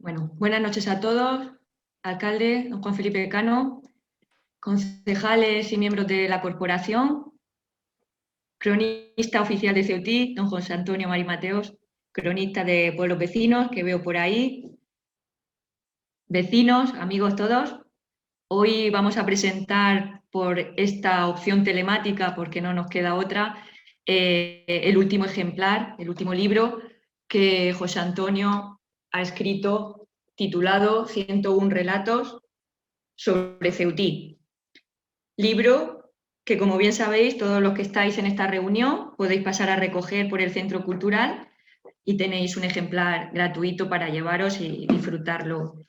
Bueno, buenas noches a todos, alcalde, don Juan Felipe Cano, concejales y miembros de la corporación, cronista oficial de Ceutí, don José Antonio Marín Mateos, cronista de pueblos vecinos, que veo por ahí, vecinos, amigos todos. Hoy vamos a presentar por esta opción telemática, porque no nos queda otra, el último ejemplar, el último libro que José Antonio ha escrito, titulado 101 relatos sobre Ceutí. Libro que, como bien sabéis, todos los que estáis en esta reunión podéis pasar a recoger por el Centro Cultural y tenéis un ejemplar gratuito para llevaros y disfrutarlo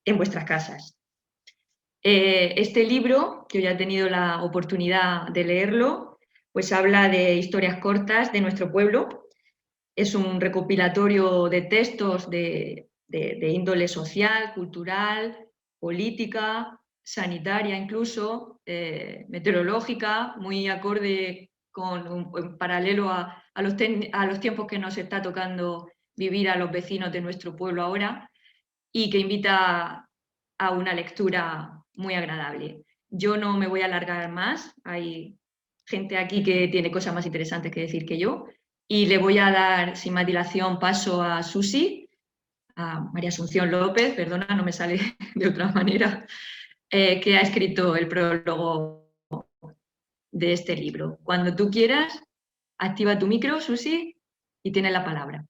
en vuestras casas. Este libro, que yo ya he tenido la oportunidad de leerlo, pues habla de historias cortas de nuestro pueblo. Es un recopilatorio de textos de índole social, cultural, política, sanitaria incluso, meteorológica, muy acorde en paralelo a los tiempos que nos está tocando vivir a los vecinos de nuestro pueblo ahora, y que invita a una lectura muy agradable. Yo no me voy a alargar más, hay gente aquí que tiene cosas más interesantes que decir que yo, y le voy a dar sin más dilación paso a Susi, a María Asunción López, perdona, no me sale de otra manera, que ha escrito el prólogo de este libro. Cuando tú quieras, activa tu micro, Susi, y tienes la palabra.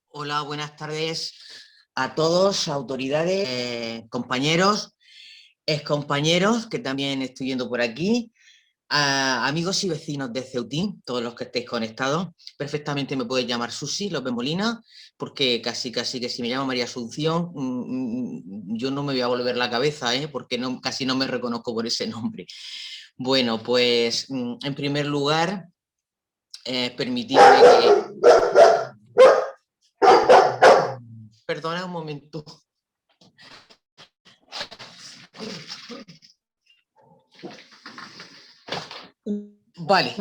Hola, buenas tardes a todos, autoridades, compañeros, excompañeros, que también estoy viendo por aquí, amigos y vecinos de Ceutí, todos los que estéis conectados. Perfectamente me podéis llamar Susi López Molina, porque casi que si me llamo María Asunción, yo no me voy a volver la cabeza, porque casi no me reconozco por ese nombre. Bueno, pues en primer lugar, permitidme que... Perdona un momento. Vale,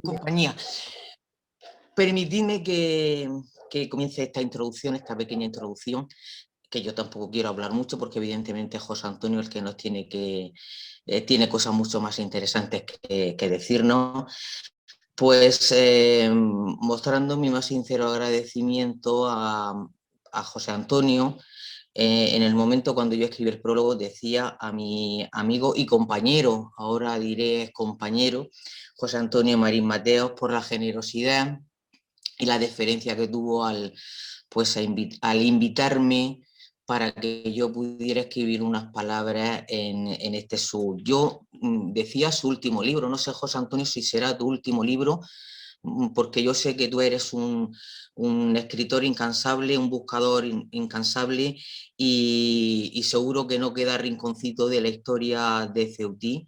compañía. Permitidme que comience esta introducción, esta pequeña introducción, que yo tampoco quiero hablar mucho porque evidentemente José Antonio es el que nos tiene cosas mucho más interesantes que decirnos. Pues mostrando mi más sincero agradecimiento a José Antonio. En el momento cuando yo escribí el prólogo decía a mi amigo y compañero, ahora diré compañero, José Antonio Marín Mateos, por la generosidad y la deferencia que tuvo al invitarme para que yo pudiera escribir unas palabras en este yo decía su último libro, no sé, José Antonio, si será tu último libro, porque yo sé que tú eres un escritor incansable, un buscador incansable, y seguro que no queda rinconcito de la historia de Ceutí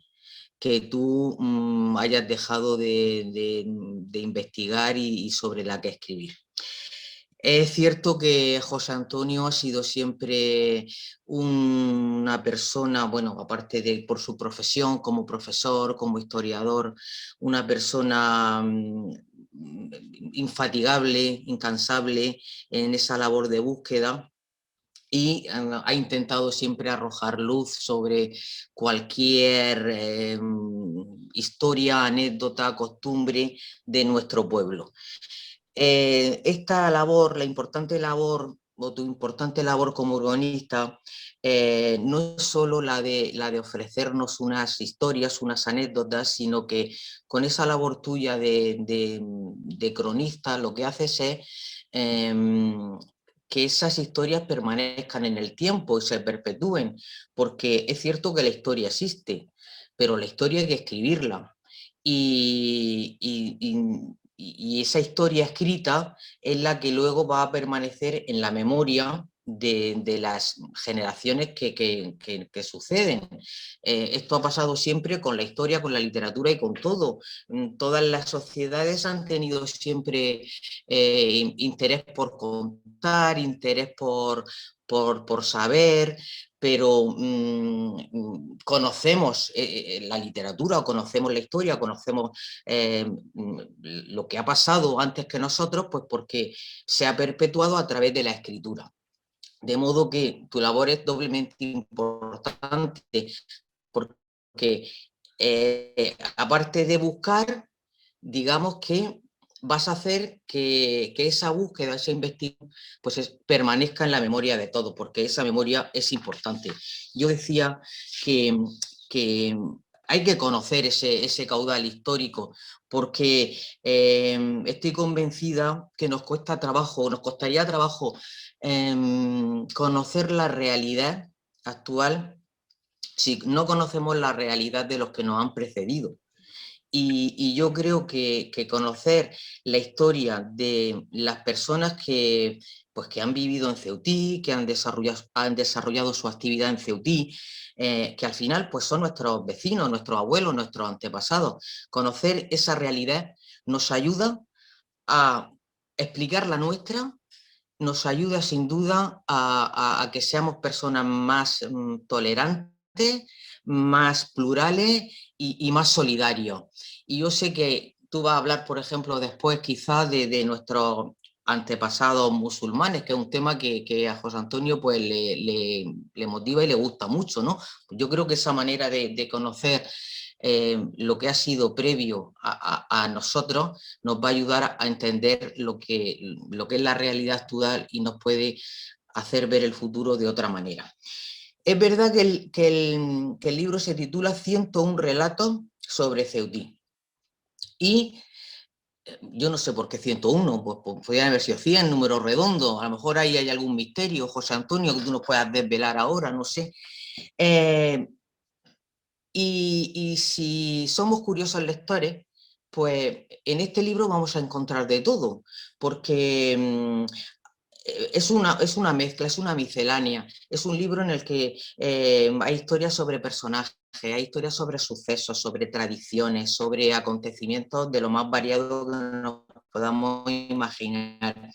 que tú hayas dejado de investigar y sobre la que escribir. Es cierto que José Antonio ha sido siempre una persona, bueno, aparte de por su profesión como profesor, como historiador, una persona infatigable, incansable en esa labor de búsqueda, y ha intentado siempre arrojar luz sobre cualquier historia, anécdota, costumbre de nuestro pueblo. Esta labor, la importante labor, o tu importante labor como urbanista, no es solo la de ofrecernos unas historias, unas anécdotas, sino que con esa labor tuya de cronista lo que haces es que esas historias permanezcan en el tiempo y se perpetúen, porque es cierto que la historia existe, pero la historia hay que escribirla. Y esa historia escrita es la que luego va a permanecer en la memoria de las generaciones que suceden. Esto ha pasado siempre con la historia, con la literatura y con todo. Todas las sociedades han tenido siempre interés por contar, interés por saber, pero conocemos la literatura, o conocemos la historia, conocemos lo que ha pasado antes que nosotros, pues porque se ha perpetuado a través de la escritura. De modo que tu labor es doblemente importante, porque aparte de buscar, digamos que vas a hacer que esa búsqueda, esa investigación, pues permanezca en la memoria de todos, porque esa memoria es importante. Yo decía que hay que conocer ese caudal histórico, porque estoy convencida que nos cuesta trabajo, nos costaría trabajo conocer la realidad actual si no conocemos la realidad de los que nos han precedido. Y yo creo que conocer la historia de las personas pues, que han vivido en Ceutí, que han desarrollado su actividad en Ceutí, que al final pues, son nuestros vecinos, nuestros abuelos, nuestros antepasados. Conocer esa realidad nos ayuda a explicar la nuestra, nos ayuda sin duda a que seamos personas más tolerantes, más plurales y más solidarios. Y yo sé que tú vas a hablar, por ejemplo, después quizás de nuestros antepasados musulmanes, que es un tema que a José Antonio pues, le motiva y le gusta mucho, ¿no? Yo creo que esa manera de conocer lo que ha sido previo a nosotros nos va a ayudar a entender lo que es la realidad actual y nos puede hacer ver el futuro de otra manera. Es verdad que el libro se titula 101 relatos sobre Ceutí. Y yo no sé por qué 101, pues podrían haber sido 100, números redondos, a lo mejor ahí hay algún misterio, José Antonio, que tú nos puedas desvelar ahora, no sé. Y si somos curiosos lectores, pues en este libro vamos a encontrar de todo, porque es una mezcla, es una miscelánea, es un libro en el que hay historias sobre personajes, hay historias sobre sucesos, sobre tradiciones, sobre acontecimientos de lo más variado que nos podamos imaginar.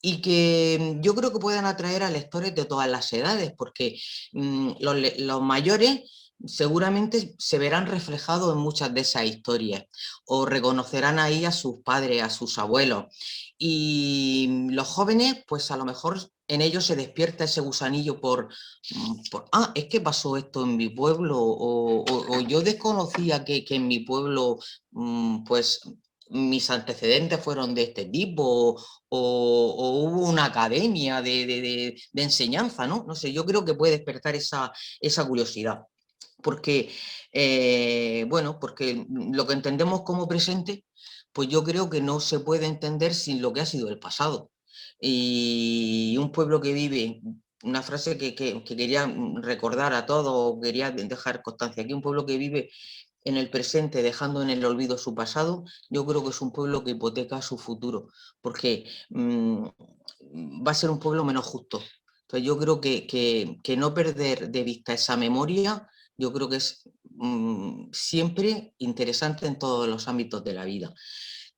Y que yo creo que pueden atraer a lectores de todas las edades, porque los mayores seguramente se verán reflejados en muchas de esas historias o reconocerán ahí a sus padres, a sus abuelos. Y los jóvenes, pues a lo mejor en ellos se despierta ese gusanillo es que pasó esto en mi pueblo, o yo desconocía que en mi pueblo, pues mis antecedentes fueron de este tipo, o hubo una academia de enseñanza, ¿no? No sé, yo creo que puede despertar esa curiosidad. Porque, bueno, porque lo que entendemos como presente, pues yo creo que no se puede entender sin lo que ha sido el pasado. Y un pueblo que vive, una frase que quería recordar a todos, quería dejar constancia aquí, un pueblo que vive en el presente, dejando en el olvido su pasado, yo creo que es un pueblo que hipoteca su futuro, porque va a ser un pueblo menos justo. Entonces yo creo que no perder de vista esa memoria, yo creo que es siempre interesante en todos los ámbitos de la vida.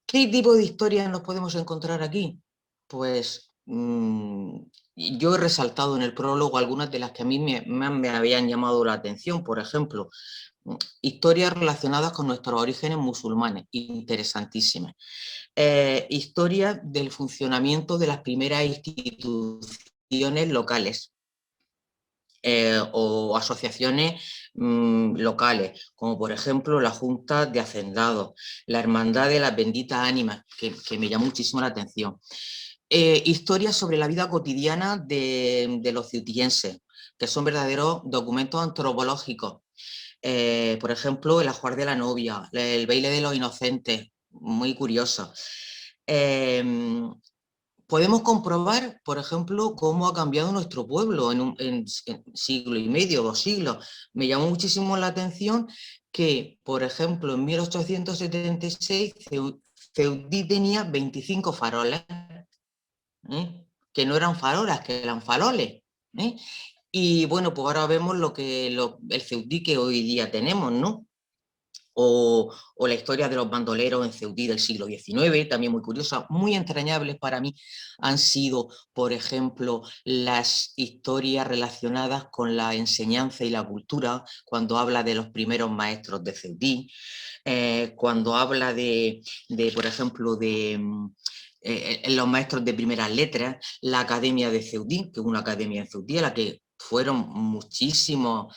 ¿Qué tipo de historias nos podemos encontrar aquí? Pues yo he resaltado en el prólogo algunas de las que a mí me habían llamado la atención. Por ejemplo, historias relacionadas con nuestros orígenes musulmanes, interesantísimas. Historias del funcionamiento de las primeras instituciones locales. O asociaciones locales, como por ejemplo la Junta de Hacendados, la Hermandad de las Benditas Ánimas, que me llamó muchísimo la atención. Historias sobre la vida cotidiana de los ceutienses, que son verdaderos documentos antropológicos. Por ejemplo, el ajuar de la novia, el baile de los inocentes, muy curioso. Podemos comprobar, por ejemplo, cómo ha cambiado nuestro pueblo en siglo y medio, 2 siglos. Me llamó muchísimo la atención que, por ejemplo, en 1876 Ceutí tenía 25 faroles. que no eran farolas, que eran faroles. Y bueno, pues ahora vemos el Ceutí que hoy día tenemos, ¿no? O la historia de los bandoleros en Ceutí del siglo XIX, también muy curiosa. Muy entrañables para mí han sido, por ejemplo, las historias relacionadas con la enseñanza y la cultura, cuando habla de los primeros maestros de Ceutí, cuando habla por ejemplo, los maestros de primeras letras, la Academia de Ceutí, que es una academia en Ceutí a la que fueron muchísimas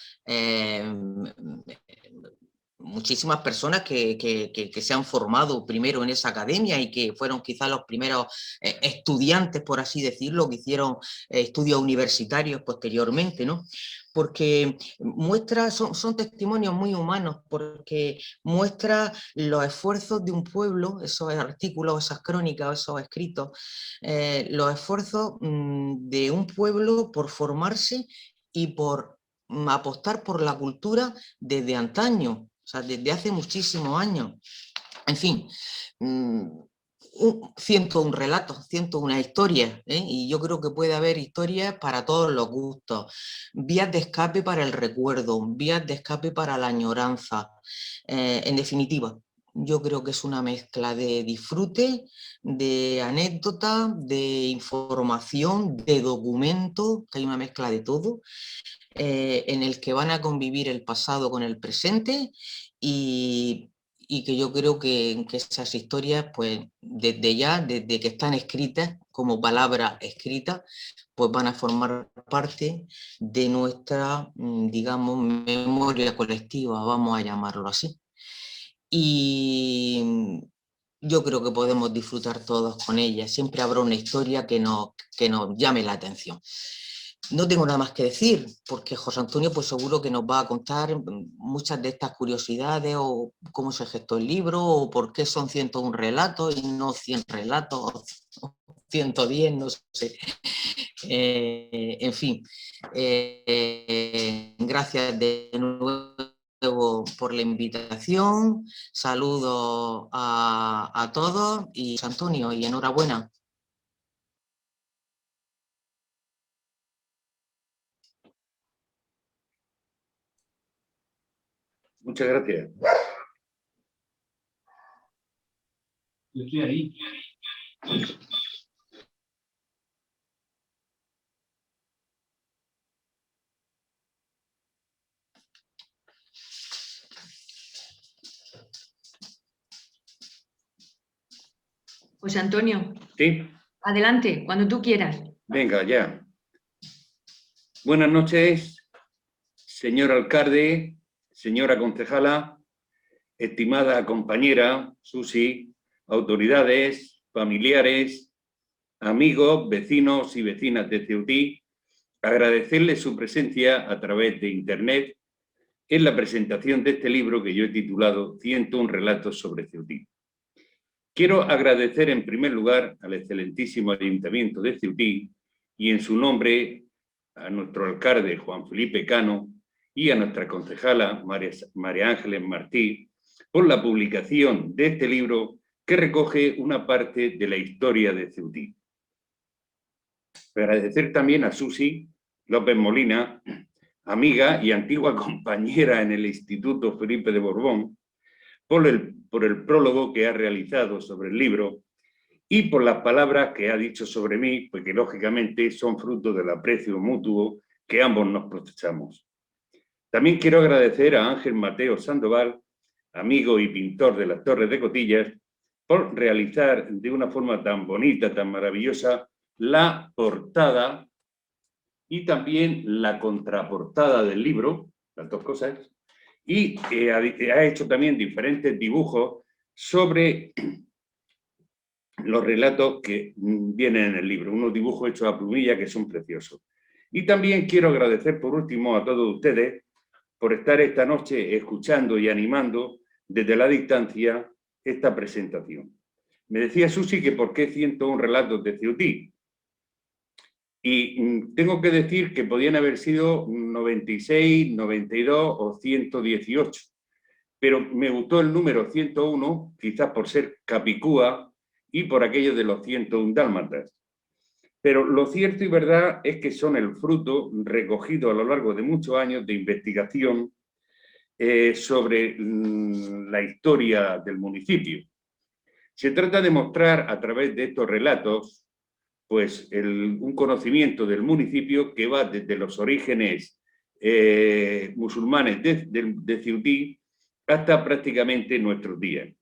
personas que se han formado primero en esa academia y que fueron quizás los primeros estudiantes, por así decirlo, que hicieron estudios universitarios posteriormente, ¿no? Porque son testimonios muy humanos, porque muestra los esfuerzos de un pueblo, esos artículos, esas crónicas, esos escritos, los esfuerzos de un pueblo por formarse y por apostar por la cultura desde antaño, o sea, desde hace muchísimos años. En fin, 101 relatos, 101 historias, y yo creo que puede haber historias para todos los gustos, vías de escape para el recuerdo, vías de escape para la añoranza. En definitiva, yo creo que es una mezcla de disfrute, de anécdota, de información, de documento, que hay una mezcla de todo, en el que van a convivir el pasado con el presente y que yo creo que esas historias, pues desde que están escritas, como palabra escrita, pues van a formar parte de nuestra, digamos, memoria colectiva, vamos a llamarlo así. Y yo creo que podemos disfrutar todos con ella. Siempre habrá una historia que nos llame la atención. No tengo nada más que decir, porque José Antonio pues seguro que nos va a contar muchas de estas curiosidades, o cómo se gestó el libro, o por qué son 101 relatos y no 100 relatos, o 110, no sé. En fin, gracias de nuevo por la invitación, saludos a todos y José Antonio, y enhorabuena. Muchas gracias. Yo estoy ahí. José Antonio, Sí, adelante, cuando tú quieras. venga, ya. Buenas noches, señor alcalde, señora concejala, estimada compañera Susi, autoridades, familiares, amigos, vecinos y vecinas de Ceutí, agradecerles su presencia a través de Internet en la presentación de este libro que yo he titulado 101 relatos sobre Ceutí. Quiero agradecer en primer lugar al excelentísimo Ayuntamiento de Ceutí y en su nombre a nuestro alcalde Juan Felipe Cano y a nuestra concejala María Ángeles Martí por la publicación de este libro que recoge una parte de la historia de Ceutí. Agradecer también a Susi López Molina, amiga y antigua compañera en el Instituto Felipe de Borbón, por el prólogo que ha realizado sobre el libro y por las palabras que ha dicho sobre mí, pues que lógicamente son fruto del aprecio mutuo que ambos nos profesamos. También quiero agradecer a Ángel Mateo Sandoval, amigo y pintor de las Torres de Cotillas, por realizar de una forma tan bonita, tan maravillosa, la portada y también la contraportada del libro, las dos cosas, y ha hecho también diferentes dibujos sobre los relatos que vienen en el libro, unos dibujos hechos a plumilla que son preciosos. Y también quiero agradecer por último a todos ustedes por estar esta noche escuchando y animando desde la distancia esta presentación. Me decía Susi que por qué 101 relatos de Ceutí. Y tengo que decir que podían haber sido 96, 92 o 118. Pero me gustó el número 101, quizás por ser capicúa y por aquello de los 101 dálmatas. Pero lo cierto y verdad es que son el fruto recogido a lo largo de muchos años de investigación sobre la historia del municipio. Se trata de mostrar a través de estos relatos pues, un conocimiento del municipio que va desde los orígenes musulmanes de Ceutí hasta prácticamente nuestros días.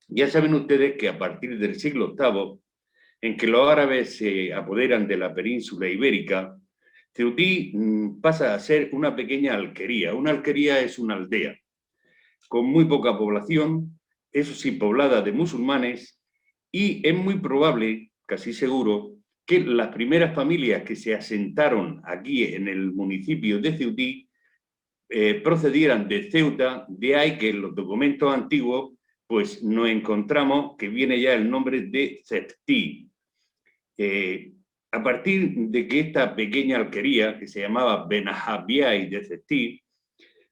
Ya saben ustedes que a partir del siglo VIII, en que los árabes se apoderan de la península ibérica, Ceutí pasa a ser una pequeña alquería. Una alquería es una aldea con muy poca población, eso sí, poblada de musulmanes, y es muy probable, casi seguro, que las primeras familias que se asentaron aquí en el municipio de Ceutí procedieran de Ceuta, de ahí que en los documentos antiguos pues nos encontramos que viene ya el nombre de Ceptí. A partir de que esta pequeña alquería, que se llamaba Benahabiay de Ceptí,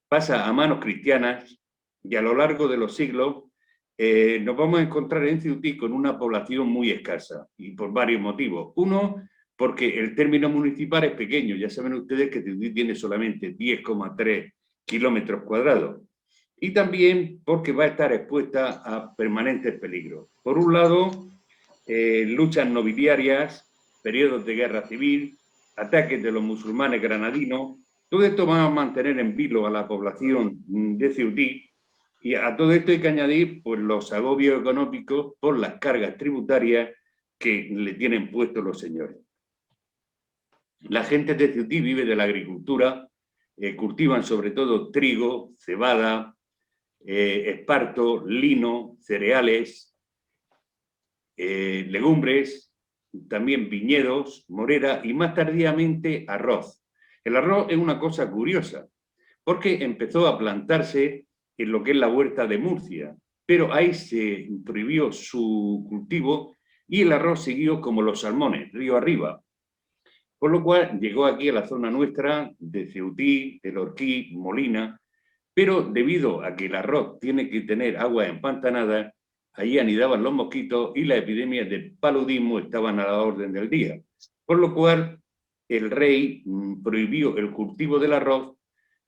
pasa a manos cristianas, y a lo largo de los siglos nos vamos a encontrar en Ceutí con una población muy escasa, y por varios motivos. Uno, porque el término municipal es pequeño. Ya saben ustedes que Ceutí tiene solamente 10,3 kilómetros cuadrados. Y también porque va a estar expuesta a permanentes peligros. Por un lado, luchas nobiliarias, periodos de guerra civil, ataques de los musulmanes granadinos. Todo esto va a mantener en vilo a la población de Ceutí, y a todo esto hay que añadir pues, los agobios económicos por las cargas tributarias que le tienen puestos los señores. La gente de Ceutí vive de la agricultura, cultivan sobre todo trigo, cebada, esparto, lino, cereales, legumbres, también viñedos, morera y más tardíamente arroz. El arroz es una cosa curiosa, porque empezó a plantarse en lo que es la huerta de Murcia, pero ahí se prohibió su cultivo y el arroz siguió como los salmones, río arriba. Por lo cual llegó aquí a la zona nuestra de Ceutí, El Orquí, Molina, pero debido a que el arroz tiene que tener agua empantanada, ahí anidaban los mosquitos y las epidemias de paludismo estaban a la orden del día. Por lo cual el rey prohibió el cultivo del arroz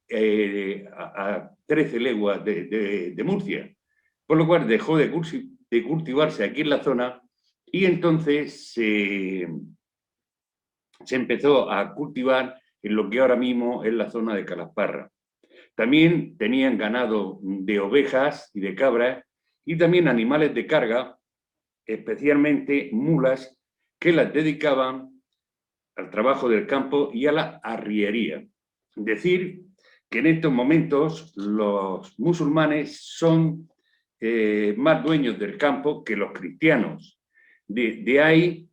a 13 leguas de Murcia, por lo cual dejó de cultivarse aquí en la zona y entonces se empezó a cultivar en lo que ahora mismo es la zona de Calasparra. También tenían ganado de ovejas y de cabras y también animales de carga, especialmente mulas, que las dedicaban al trabajo del campo y a la arriería. Decir que en estos momentos los musulmanes son más dueños del campo que los cristianos. De ahí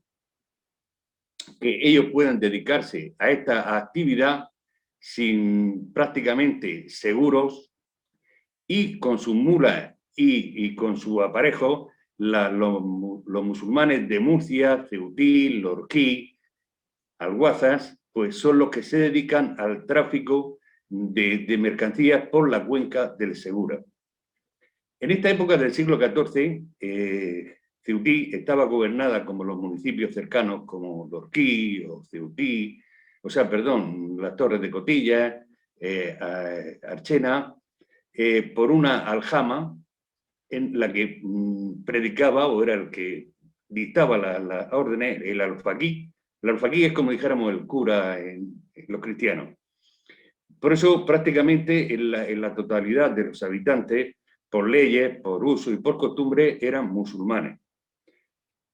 que ellos puedan dedicarse a esta actividad sin prácticamente seguros y con sus mulas y con su aparejo, los musulmanes de Murcia, Ceutí, Lorquí, Alguazas, pues son los que se dedican al tráfico de mercancías por la cuenca del Segura. En esta época del siglo XIV, Ceutí estaba gobernada como los municipios cercanos, como Lorquí o Ceutí, las Torres de Cotilla, Archena, por una aljama en la que predicaba o era el que dictaba las órdenes, el alfaquí. El alfaquí es como dijéramos el cura en los cristianos. Por eso prácticamente en la totalidad de los habitantes, por leyes, por uso y por costumbre, eran musulmanes.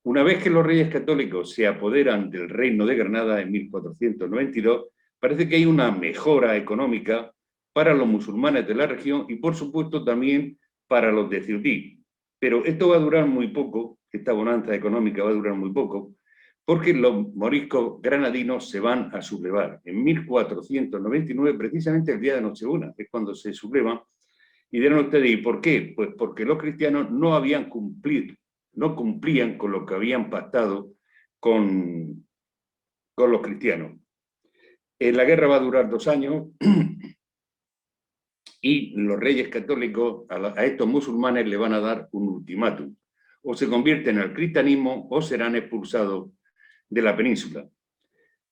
Una vez que los reyes católicos se apoderan del reino de Granada en 1492, parece que hay una mejora económica para los musulmanes de la región y por supuesto también para los de Ceutí. Pero esto va a durar muy poco, esta bonanza económica va a durar muy poco, porque los moriscos granadinos se van a sublevar. En 1499, precisamente el día de Nochebuena, es cuando se sublevan. Y dirán ustedes, ¿y por qué? Pues porque los cristianos no cumplían con lo que habían pactado con los cristianos. La guerra va a durar 2 años y los reyes católicos a estos musulmanes le van a dar un ultimátum. O se convierten al cristianismo o serán expulsados de la península.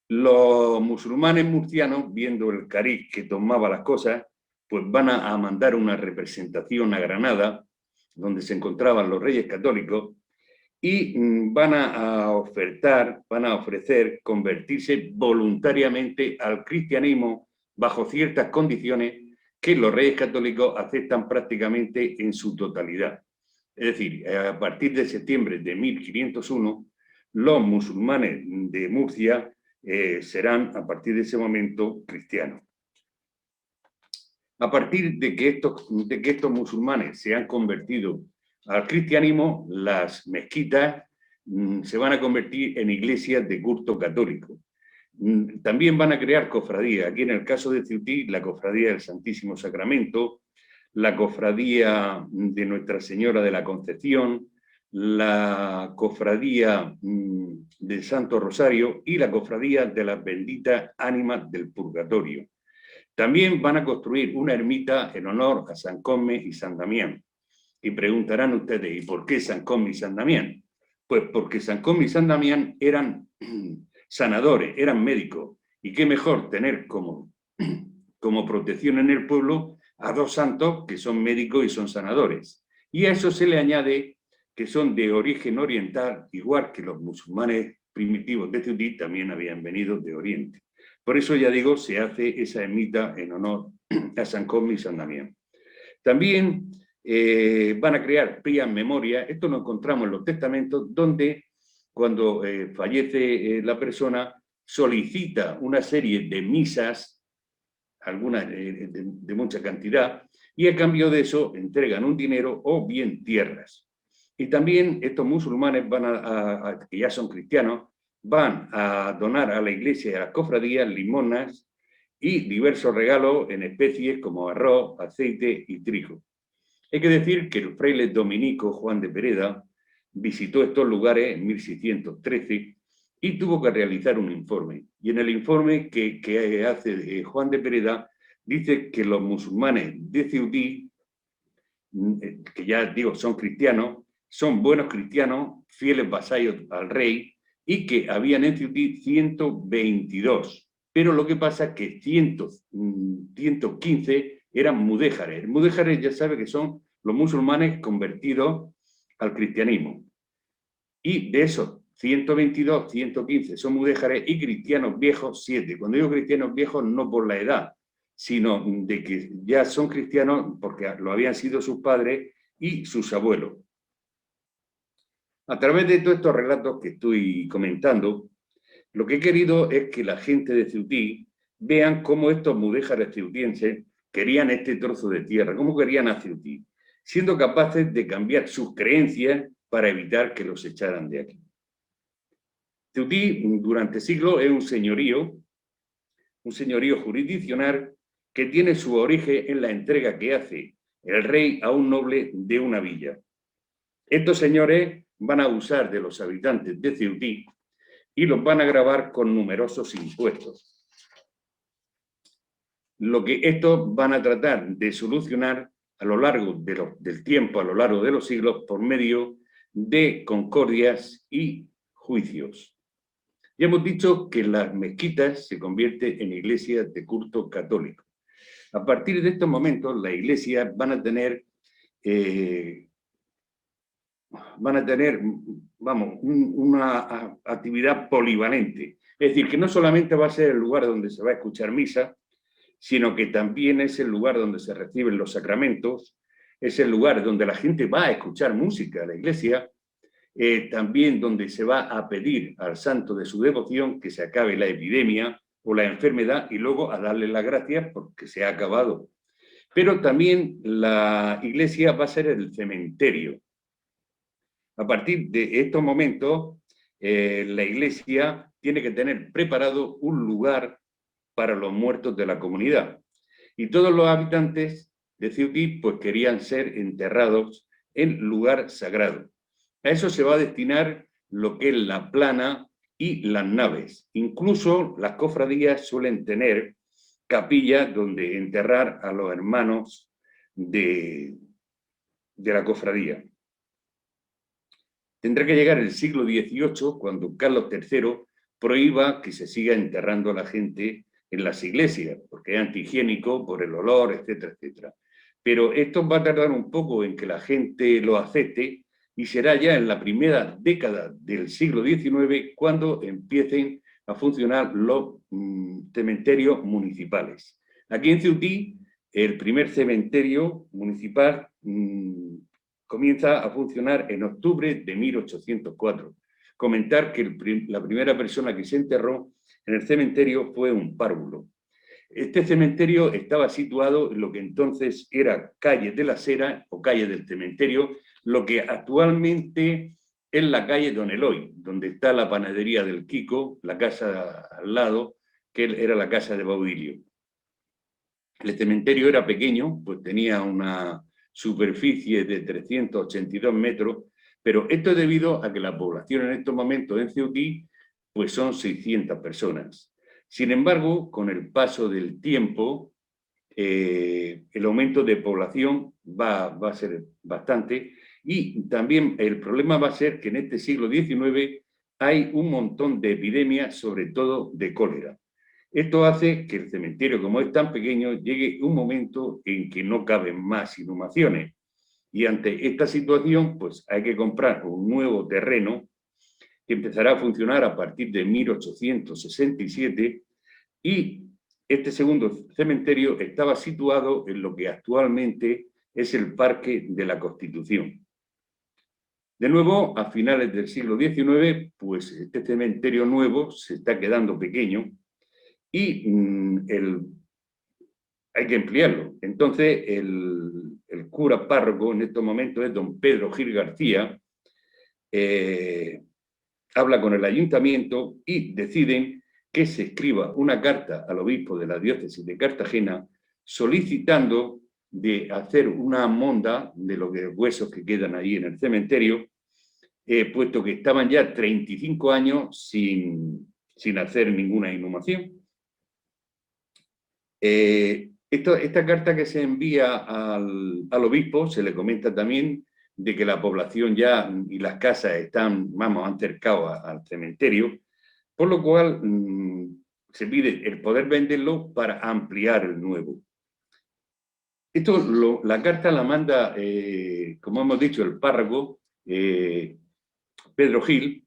Los musulmanes murcianos, viendo el cariz que tomaba las cosas, pues van a mandar una representación a Granada, donde se encontraban los reyes católicos, y van a ofrecer convertirse voluntariamente al cristianismo bajo ciertas condiciones que los reyes católicos aceptan prácticamente en su totalidad. Es decir, a partir de septiembre de 1501, los musulmanes de Murcia serán a partir de ese momento cristianos. A partir de que estos musulmanes se han convertido al cristianismo, las mezquitas se van a convertir en iglesias de culto católico. También van a crear cofradías. Aquí en el caso de Ceutí, la cofradía del Santísimo Sacramento, la cofradía de Nuestra Señora de la Concepción, la cofradía del Santo Rosario y la cofradía de las benditas ánimas del purgatorio. También van a construir una ermita en honor a San Cosme y San Damián. Y preguntarán ustedes, ¿y por qué San Cosme y San Damián? Pues porque San Cosme y San Damián eran sanadores, eran médicos. Y qué mejor tener como protección en el pueblo a dos santos que son médicos y son sanadores. Y a eso se le añade que son de origen oriental, igual que los musulmanes primitivos de Ceutí también habían venido de Oriente. Por eso, ya digo, se hace esa ermita en honor a San Cosme y San Damián. También van a crear pías memorias. Esto lo encontramos en los testamentos, donde cuando fallece la persona, solicita una serie de misas, algunas de mucha cantidad, y a cambio de eso entregan un dinero o bien tierras. Y también estos musulmanes que ya son cristianos, van a donar a la iglesia y a las cofradías limonas y diversos regalos en especies como arroz, aceite y trigo. Hay que decir que el fraile dominico Juan de Pereda visitó estos lugares en 1613 y tuvo que realizar un informe. Y en el informe que hace Juan de Pereda dice que los musulmanes de Ceutí, que ya digo son cristianos, son buenos cristianos, fieles vasallos al rey, y que habían en Ceutí 122. Pero lo que pasa es que 115 eran mudéjares. Mudéjares ya sabe que son los musulmanes convertidos al cristianismo. Y de esos 122, 115 son mudéjares y cristianos viejos 7. Cuando digo cristianos viejos, no por la edad, sino de que ya son cristianos porque lo habían sido sus padres y sus abuelos. A través de todos estos relatos que estoy comentando, lo que he querido es que la gente de Ceutí vean cómo estos mudéjares ceutienses querían este trozo de tierra, cómo querían a Ceutí, siendo capaces de cambiar sus creencias para evitar que los echaran de aquí. Ceutí, durante siglos, es un señorío jurisdiccional que tiene su origen en la entrega que hace el rey a un noble de una villa. Estos señores van a abusar de los habitantes de Ceutí y los van a gravar con numerosos impuestos. Lo que estos van a tratar de solucionar a lo largo del tiempo, a lo largo de los siglos, por medio de concordias y juicios. Ya hemos dicho que las mezquitas se convierten en iglesias de culto católico. A partir de estos momentos, las iglesias van a tener una actividad polivalente. Es decir, que no solamente va a ser el lugar donde se va a escuchar misa, sino que también es el lugar donde se reciben los sacramentos, es el lugar donde la gente va a escuchar música a la iglesia, también donde se va a pedir al santo de su devoción que se acabe la epidemia o la enfermedad y luego a darle las gracias porque se ha acabado. Pero también la iglesia va a ser el cementerio. A partir de estos momentos, la iglesia tiene que tener preparado un lugar para los muertos de la comunidad. Y todos los habitantes de Ceutí pues, querían ser enterrados en lugar sagrado. A eso se va a destinar lo que es la plana y las naves. Incluso las cofradías suelen tener capillas donde enterrar a los hermanos de la cofradía. Tendrá que llegar el siglo XVIII cuando Carlos III prohíba que se siga enterrando a la gente en las iglesias, porque es antihigiénico por el olor, etcétera, etcétera. Pero esto va a tardar un poco en que la gente lo acepte y será ya en la primera década del siglo XIX cuando empiecen a funcionar los cementerios municipales. Aquí en Ceutí, el primer cementerio municipal comienza a funcionar en octubre de 1804. Comentar que la primera persona que se enterró en el cementerio fue un párvulo. Este cementerio estaba situado en lo que entonces era calle de la Sera o calle del cementerio, lo que actualmente es la calle Don Eloy, donde está la panadería del Kiko, la casa al lado, que era la casa de Baudilio. El cementerio era pequeño, pues tenía una superficie de 382 metros, pero esto es debido a que la población en estos momentos en Ceutí pues son 600 personas. Sin embargo, con el paso del tiempo, el aumento de población va a ser bastante y también el problema va a ser que en este siglo XIX hay un montón de epidemias, sobre todo de cólera. Esto hace que el cementerio, como es tan pequeño, llegue un momento en que no caben más inhumaciones. Y ante esta situación, pues hay que comprar un nuevo terreno que empezará a funcionar a partir de 1867 y este segundo cementerio estaba situado en lo que actualmente es el Parque de la Constitución. De nuevo, a finales del siglo XIX, pues este cementerio nuevo se está quedando pequeño y hay que ampliarlo. Entonces, el cura párroco en estos momentos es don Pedro Gil García, habla con el ayuntamiento y deciden que se escriba una carta al obispo de la diócesis de Cartagena solicitando de hacer una monda de los huesos que quedan ahí en el cementerio, puesto que estaban ya 35 años sin hacer ninguna inhumación. Esta carta que se envía al obispo se le comenta también de que la población ya y las casas están, han cercado al cementerio, por lo cual se pide el poder venderlo para ampliar el nuevo. La carta la manda, como hemos dicho, el párroco Pedro Gil,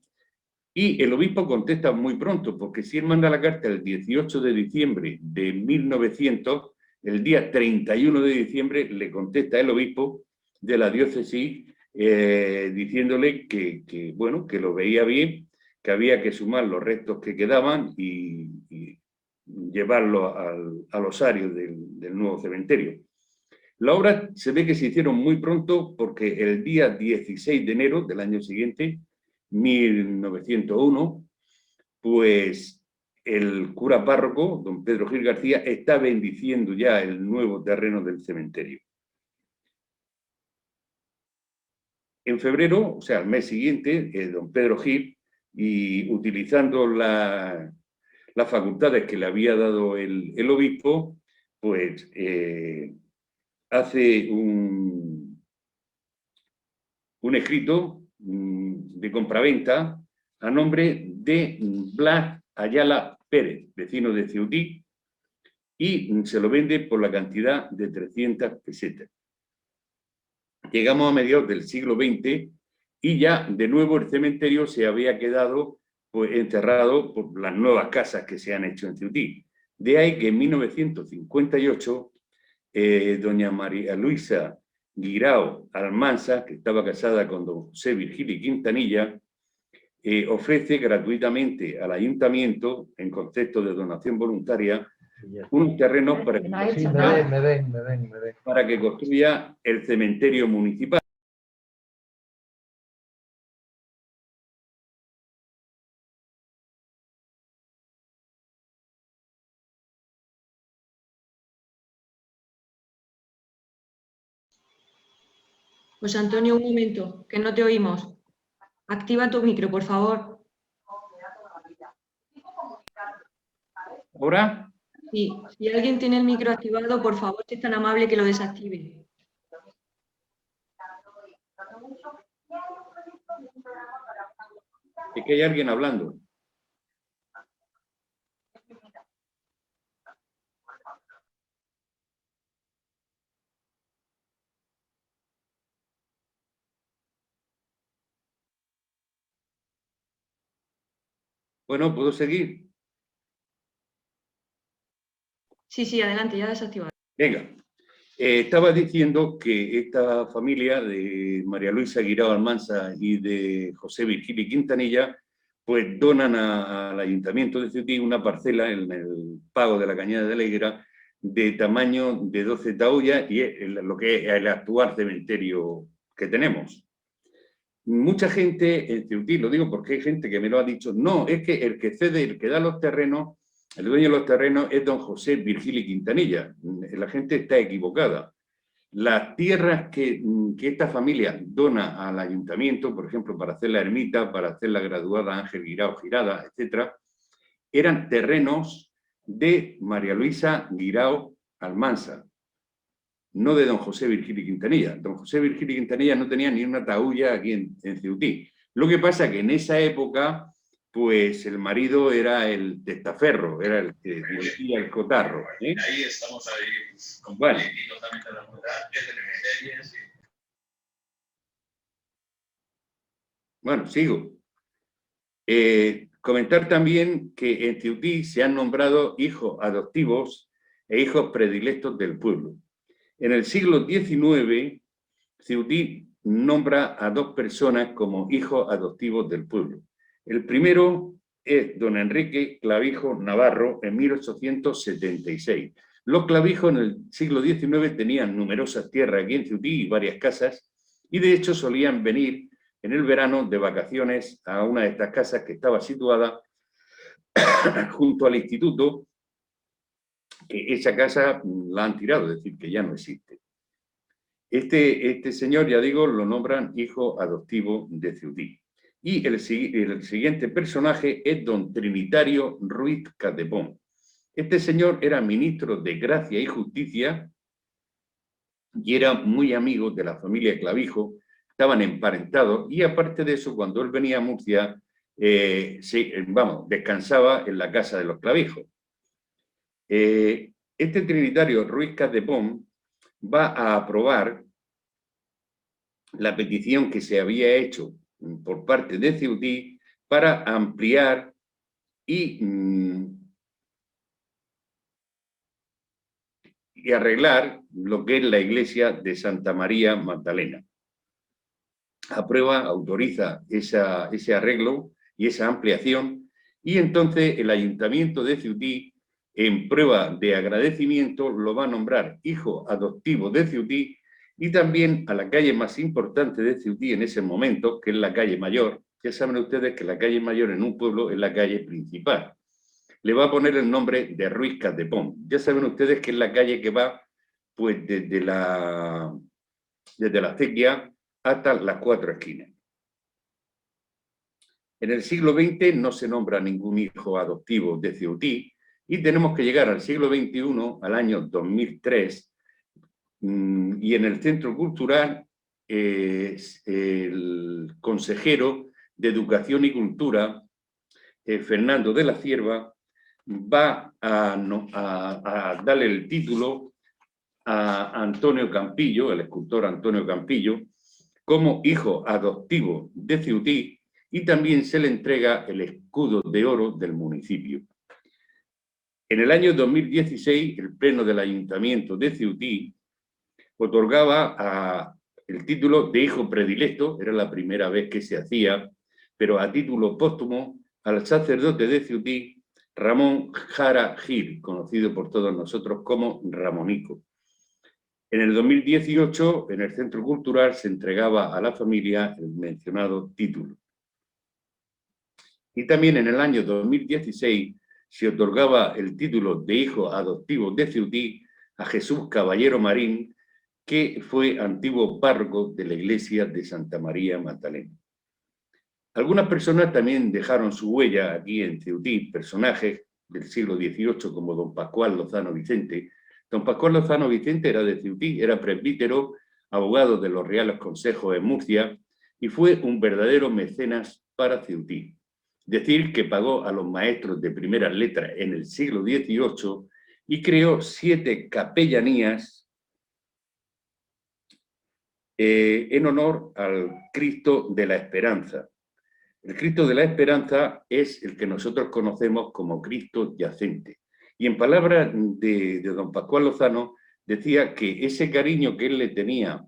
y el obispo contesta muy pronto, porque si él manda la carta el 18 de diciembre de 1900, el día 31 de diciembre le contesta el obispo de la diócesis diciéndole que, bueno, que lo veía bien, que había que sumar los restos que quedaban y llevarlo al osario del nuevo cementerio. La obra se ve que se hicieron muy pronto porque el día 16 de enero del año siguiente, 1901, pues el cura párroco, don Pedro Gil García, está bendiciendo ya el nuevo terreno del cementerio. En febrero, o sea, al mes siguiente, don Pedro Gil, y utilizando las facultades que le había dado el obispo, pues hace un escrito de compraventa a nombre de Blas Ayala Pérez, vecino de Ceutí, y se lo vende por la cantidad de 300 pesetas. Llegamos a mediados del siglo XX y ya de nuevo el cementerio se había quedado pues, enterrado por las nuevas casas que se han hecho en Ceutí. De ahí que en 1958 doña María Luisa Guirao Almanza, que estaba casada con don José Virgilio Quintanilla, ofrece gratuitamente al ayuntamiento, en concepto de donación voluntaria, unos terrenos para que construya el cementerio municipal. José Antonio, un momento, que no te oímos. Activa tu micro, por favor. ¿Ahora? Sí, si alguien tiene el micro activado, por favor, si es tan amable que lo desactive. Es que hay alguien hablando. Bueno, ¿puedo seguir? Sí, sí, adelante, ya desactivado. Venga. Estaba diciendo que esta familia de María Luisa Guirao Almansa y de José Virgilio Quintanilla, pues donan al Ayuntamiento de Ceutí una parcela en el pago de la Cañada de la Higuera de tamaño de 12 taullas y es lo que es el actual cementerio que tenemos. Mucha gente en Ceutí, lo digo porque hay gente que me lo ha dicho, no, es que el que cede, el que da los terrenos, el dueño de los terrenos es don José Virgilio Quintanilla. La gente está equivocada. Las tierras que esta familia dona al ayuntamiento, por ejemplo, para hacer la ermita, para hacer la graduada Ángel Guirao Girada, etc., eran terrenos de María Luisa Guirao Almansa, no de don José Virgilio Quintanilla. Don José Virgilio Quintanilla no tenía ni una taúlla aquí en Ceutí. Lo que pasa es que en esa época, pues el marido era el testaferro, era el que dirigía el cotarro. Ahí estamos ahí con bueno. totalmente la novedad, Bueno, sigo. Comentar también que en Ceutí se han nombrado hijos adoptivos e hijos predilectos del pueblo. En el siglo XIX, Ceutí nombra a dos personas como hijos adoptivos del pueblo. El primero es don Enrique Clavijo Navarro en 1876. Los Clavijos en el siglo XIX tenían numerosas tierras aquí en Ceutí y varias casas, y de hecho solían venir en el verano de vacaciones a una de estas casas que estaba situada junto al instituto, que esa casa la han tirado, es decir, que ya no existe. Este señor, ya digo, lo nombran hijo adoptivo de Ceutí. Y el siguiente personaje es don Trinitario Ruiz Catepón. Este señor era ministro de Gracia y Justicia y era muy amigo de la familia Clavijo, estaban emparentados y aparte de eso, cuando él venía a Murcia, descansaba en la casa de los Clavijos. Este Trinitario Ruiz Catepón va a aprobar la petición que se había hecho por parte de Ceutí para ampliar y arreglar lo que es la iglesia de Santa María Magdalena. Aprueba, autoriza ese arreglo y esa ampliación, y entonces el Ayuntamiento de Ceutí, en prueba de agradecimiento, lo va a nombrar hijo adoptivo de Ceutí, y también a la calle más importante de Ceutí en ese momento, que es la calle Mayor. Ya saben ustedes que la calle Mayor en un pueblo es la calle principal. Le va a poner el nombre de Ruiz Catepón. Ya saben ustedes que es la calle que va pues desde la acequia hasta las cuatro esquinas. En el siglo XX no se nombra ningún hijo adoptivo de Ceutí y tenemos que llegar al siglo XXI, al año 2003, y en el Centro Cultural el consejero de Educación y Cultura, Fernando de la Cierva, va a darle el título a Antonio Campillo, el escultor Antonio Campillo, como hijo adoptivo de Ceutí, y también se le entrega el escudo de oro del municipio. En el año 2016, el Pleno del Ayuntamiento de Ceutí otorgaba el título de hijo predilecto, era la primera vez que se hacía, pero a título póstumo, al sacerdote de Ceutí, Ramón Jara Gil, conocido por todos nosotros como Ramonico. En el 2018, en el Centro Cultural, se entregaba a la familia el mencionado título. Y también en el año 2016 se otorgaba el título de hijo adoptivo de Ceutí a Jesús Caballero Marín, que fue antiguo párroco de la iglesia de Santa María Magdalena. Algunas personas también dejaron su huella aquí en Ceutí, personajes del siglo XVIII como don Pascual Lozano Vicente. Don Pascual Lozano Vicente era de Ceutí, era presbítero, abogado de los Reales Consejos en Murcia y fue un verdadero mecenas para Ceutí. Decir que pagó a los maestros de primeras letras en el siglo XVIII y creó 7 capellanías en honor al Cristo de la Esperanza. El Cristo de la Esperanza es el que nosotros conocemos como Cristo yacente. Y en palabras de don Pascual Lozano, decía que ese cariño que él le tenía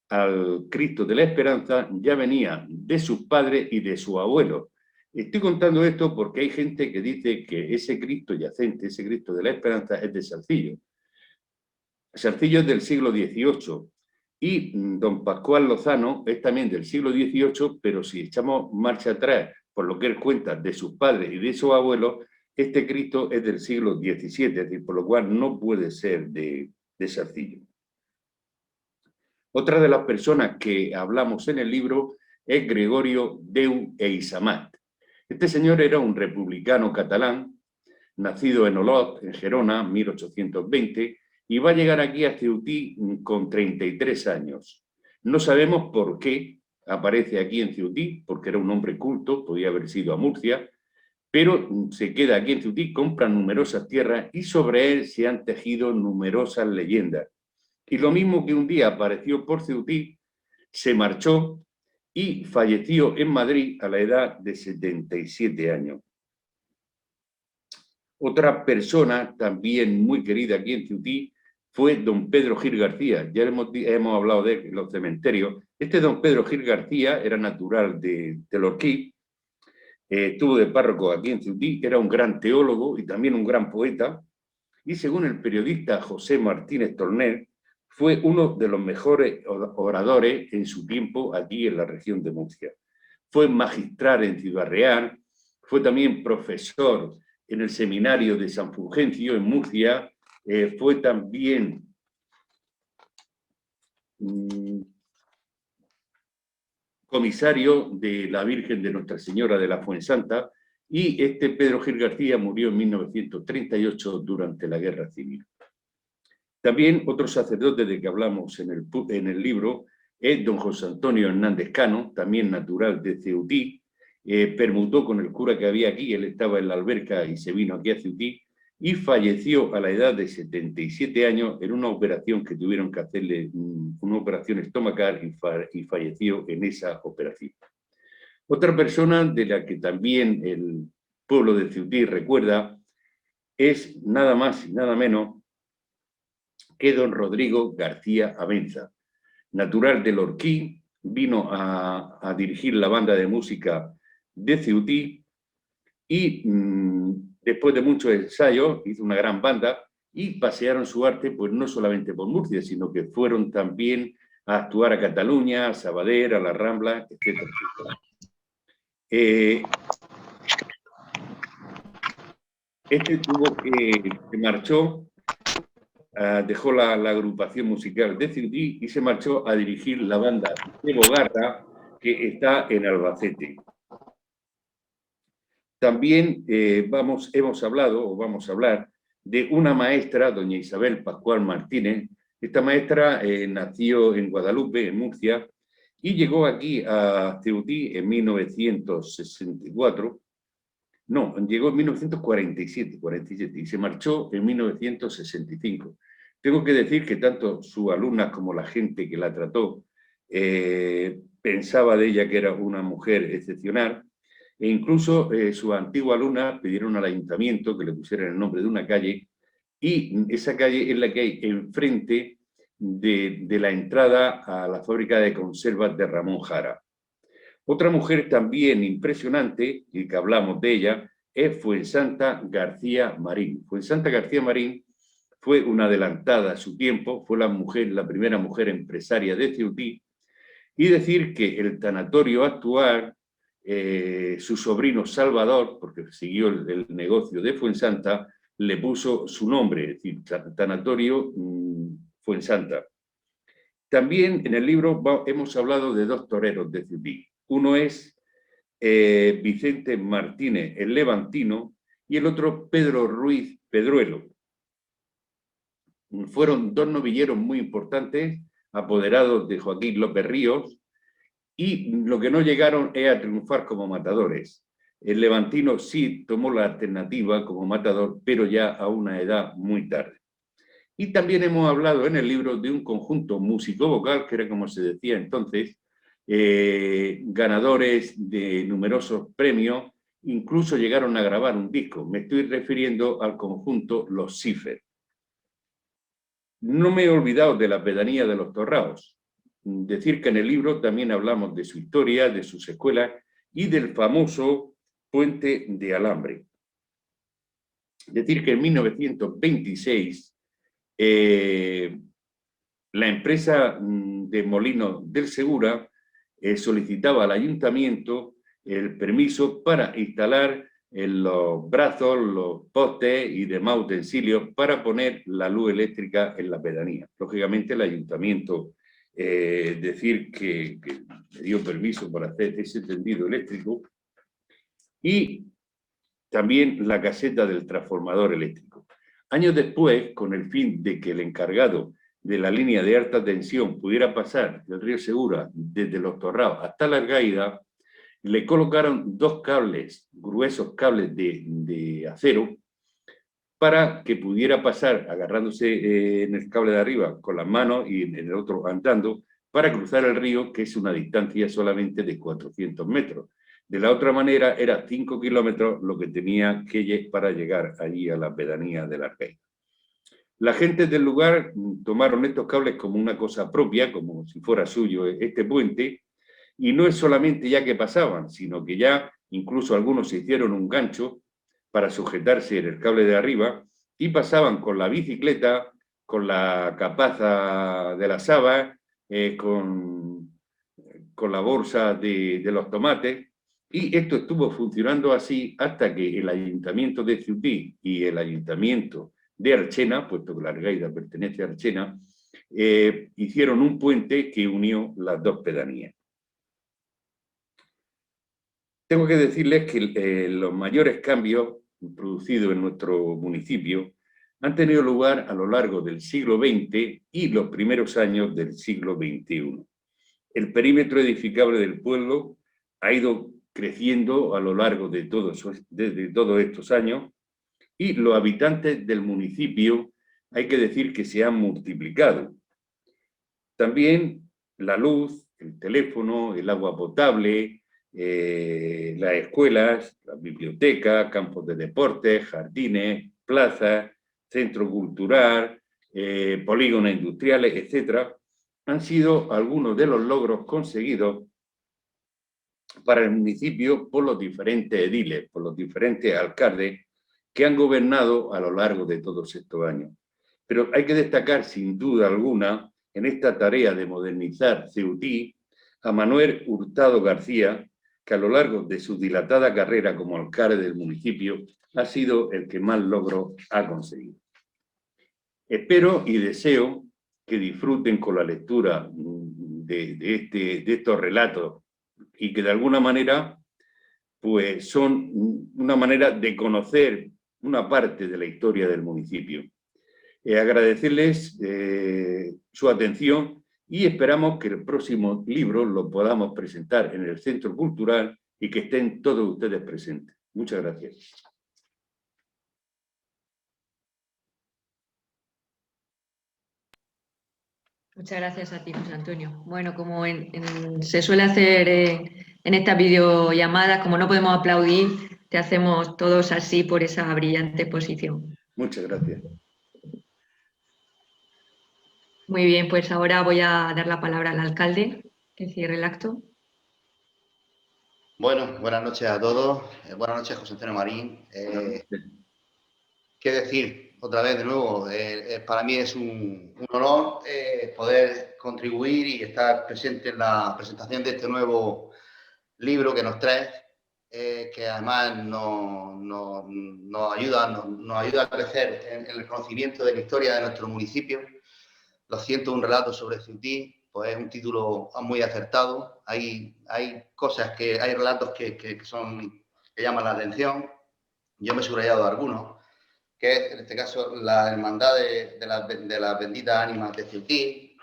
al Cristo de la Esperanza ya venía de sus padres y de sus abuelos. Estoy contando esto porque hay gente que dice que ese Cristo yacente, ese Cristo de la Esperanza, es de Salcillo. Salcillo es del siglo XVIII. Y don Pascual Lozano es también del siglo XVIII, pero si echamos marcha atrás, por lo que él cuenta de sus padres y de sus abuelos, este Cristo es del siglo XVII, es decir, por lo cual no puede ser de Salcillo. Otra de las personas que hablamos en el libro es Gregorio Deu e Isamat. Este señor era un republicano catalán, nacido en Olot, en Gerona, 1820, y va a llegar aquí a Ceutí con 33 años. No sabemos por qué aparece aquí en Ceutí, porque era un hombre culto, podía haber sido a Murcia, pero se queda aquí en Ceutí, compra numerosas tierras y sobre él se han tejido numerosas leyendas. Y lo mismo que un día apareció por Ceutí, se marchó y falleció en Madrid a la edad de 77 años. Otra persona también muy querida aquí en Ceutí fue don Pedro Gil García. Ya hemos hablado de él en los cementerios. Este don Pedro Gil García era natural de Lorquí, estuvo de párroco aquí en Ceutí, era un gran teólogo y también un gran poeta, y según el periodista José Martínez Torner, fue uno de los mejores oradores en su tiempo aquí en la región de Murcia. Fue magistral en Ciudad Real, fue también profesor en el seminario de San Fulgencio en Murcia, fue también comisario de la Virgen de Nuestra Señora de la Fuensanta, y este Pedro Gil García murió en 1938 durante la Guerra Civil. También otro sacerdote de que hablamos en el libro es don José Antonio Hernández Cano, también natural de Ceutí, permutó con el cura que había aquí, él estaba en la alberca y se vino aquí a Ceutí, y falleció a la edad de 77 años en una operación que tuvieron que hacerle, una operación estomacal, y falleció en esa operación. Otra persona de la que también el pueblo de Ceutí recuerda es nada más y nada menos que don Rodrigo García Abenza. Natural de Lorquí, vino a dirigir la banda de música de Ceutí y después de muchos ensayos hizo una gran banda y pasearon su arte pues no solamente por Murcia, sino que fueron también a actuar a Cataluña, a Sabadell, a la Rambla, etc. Este tuvo que marchó, dejó la agrupación musical de Ceutí y se marchó a dirigir la banda de Bogarra, que está en Albacete. También vamos a hablar de una maestra, doña Isabel Pascual Martínez. Esta maestra nació en Guadalupe, en Murcia, y llegó aquí a Ceutí en 1964. No, llegó en 1947, y se marchó en 1965. Tengo que decir que tanto sus alumnas como la gente que la trató pensaba de ella que era una mujer excepcional, e incluso sus antiguas alumnas pidieron al ayuntamiento que le pusieran el nombre de una calle, y esa calle es la que hay enfrente de la entrada a la fábrica de conservas de Ramón Jara. Otra mujer también impresionante, y que hablamos de ella, es Fuensanta García Marín. Fuensanta García Marín fue una adelantada a su tiempo, fue la primera mujer empresaria de Ceutí, y decir que el tanatorio actual, su sobrino Salvador, porque siguió el negocio de Fuensanta, le puso su nombre, es decir, tanatorio Fuensanta. También en el libro hemos hablado de 2 toreros de Ceutí. Uno es Vicente Martínez, el levantino, y el otro Pedro Ruiz Pedruelo. Fueron 2 novilleros muy importantes, apoderados de Joaquín López Ríos, y lo que no llegaron es a triunfar como matadores. el levantino sí tomó la alternativa como matador, pero ya a una edad muy tarde. Y también hemos hablado en el libro de un conjunto músico-vocal, que era como se decía entonces, ganadores de numerosos premios, incluso llegaron a grabar un disco. Me estoy refiriendo al conjunto Los Cífer. No me he olvidado de la pedanía de los Torraos. Decir que en el libro también hablamos de su historia, de sus escuelas y del famoso puente de alambre. Decir que en 1926 la empresa de Molinos del Segura solicitaba al ayuntamiento el permiso para instalar los brazos, los postes y demás utensilios para poner la luz eléctrica en la pedanía. Lógicamente el ayuntamiento decir que le dio permiso para hacer ese tendido eléctrico y también la caseta del transformador eléctrico. Años después, con el fin de que el encargado de la línea de alta tensión pudiera pasar del río Segura desde Los Torraos hasta La Argaida, le colocaron dos cables, gruesos cables de acero, para que pudiera pasar agarrándose en el cable de arriba con las manos y en el otro andando, para cruzar el río, que es una distancia solamente de 400 metros. De la otra manera, era 5 kilómetros lo que tenía que para llegar allí a la pedanía de La Argaida. La gente del lugar tomaron estos cables como una cosa propia, como si fuera suyo este puente, y no es solamente ya que pasaban, sino que ya incluso algunos se hicieron un gancho para sujetarse en el cable de arriba y pasaban con la bicicleta, con la capaza de la saba, con la bolsa de los tomates, y esto estuvo funcionando así hasta que el ayuntamiento de Ceutí y el ayuntamiento de Archena, puesto que La Argaida pertenece a Archena, hicieron un puente que unió las dos pedanías. Tengo que decirles que los mayores cambios producidos en nuestro municipio han tenido lugar a lo largo del siglo XX y los primeros años del siglo XXI. El perímetro edificable del pueblo ha ido creciendo a lo largo de todos estos años y los habitantes del municipio hay que decir que se han multiplicado. También la luz, el teléfono, el agua potable, las escuelas, las bibliotecas, campos de deportes, jardines, plazas, centro cultural, polígonos industriales, etc., han sido algunos de los logros conseguidos para el municipio por los diferentes ediles, por los diferentes alcaldes que han gobernado a lo largo de todos estos años. Pero hay que destacar, sin duda alguna, en esta tarea de modernizar Ceutí, a Manuel Hurtado García, que a lo largo de su dilatada carrera como alcalde del municipio ha sido el que más logros ha conseguido. Espero y deseo que disfruten con la lectura de estos relatos y que de alguna manera pues son una manera de conocer una parte de la historia del municipio. Agradecerles su atención y esperamos que el próximo libro lo podamos presentar en el Centro Cultural y que estén todos ustedes presentes. Muchas gracias. Muchas gracias a ti, José Antonio. Bueno, como se suele hacer en estas videollamadas, como no podemos aplaudir, te hacemos todos así por esa brillante exposición. Muchas gracias. Muy bien, pues ahora voy a dar la palabra al alcalde, que cierre el acto. Bueno, buenas noches a todos. Buenas noches, José Antonio Marín. ¿Qué decir? Otra vez, de nuevo, para mí es un honor poder contribuir y estar presente en la presentación de este nuevo libro que nos trae, que además nos ayuda a crecer en el conocimiento de la historia de nuestro municipio. Los 101 relatos sobre Ceutí, pues es un título muy acertado. Hay relatos que llaman la atención. Yo me he subrayado algunos, que es en este caso la hermandad de las benditas ánimas de Ceutí,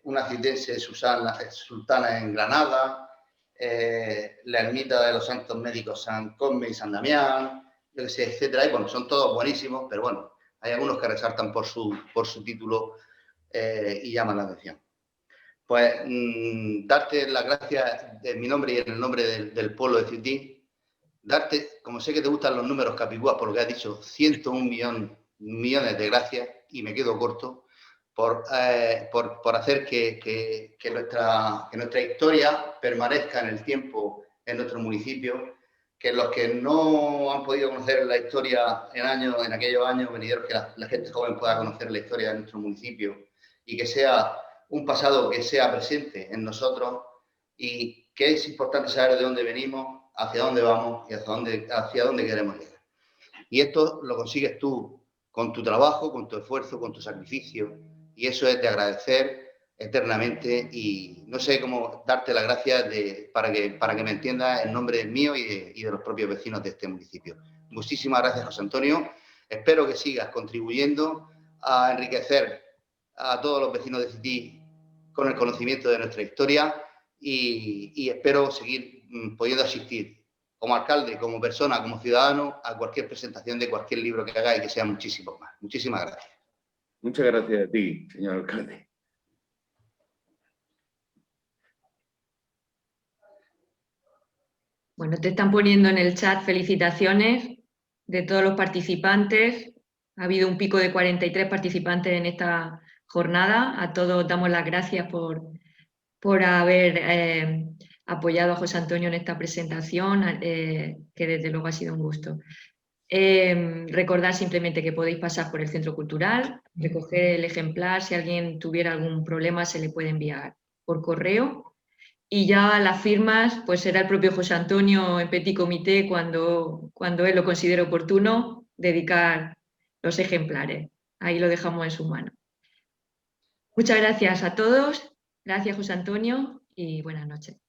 una cidense sultana en Granada, la ermita de los santos médicos San Cosme y San Damián, yo que sé, etcétera. Y bueno, son todos buenísimos, pero bueno, hay algunos que resaltan por su título y llaman la atención. Pues darte las gracias en mi nombre y en el nombre del pueblo de Cití, darte, como sé que te gustan los números, Capicúa, por lo que has dicho, 101 millones de gracias, y me quedo corto, por hacer que nuestra historia permanezca en el tiempo en nuestro municipio, que los que no han podido conocer la historia en aquellos años venideros, que la gente joven pueda conocer la historia de nuestro municipio y que sea un pasado que sea presente en nosotros, y que es importante saber de dónde venimos, hacia dónde vamos y hacia dónde queremos llegar. Y esto lo consigues tú con tu trabajo, con tu esfuerzo, con tu sacrificio, y eso es de agradecer eternamente. Y no sé cómo darte las gracias para que me entiendas en nombre mío y de los propios vecinos de este municipio. Muchísimas gracias, José Antonio. Espero que sigas contribuyendo a enriquecer a todos los vecinos de Cití con el conocimiento de nuestra historia, y espero seguir pudiendo asistir como alcalde, como persona, como ciudadano, a cualquier presentación de cualquier libro que haga, y que sean muchísimos más. Muchísimas gracias. Muchas gracias a ti, señor alcalde. Bueno, te están poniendo en el chat felicitaciones de todos los participantes. Ha habido un pico de 43 participantes en esta jornada. A todos damos las gracias por haber apoyado a José Antonio en esta presentación, que desde luego ha sido un gusto. Recordad simplemente que podéis pasar por el Centro Cultural, recoger el ejemplar. Si alguien tuviera algún problema se le puede enviar por correo. Y ya las firmas, pues será el propio José Antonio en petit comité, cuando él lo considere oportuno, dedicar los ejemplares. Ahí lo dejamos en su mano. Muchas gracias a todos. Gracias, José Antonio, y buenas noches.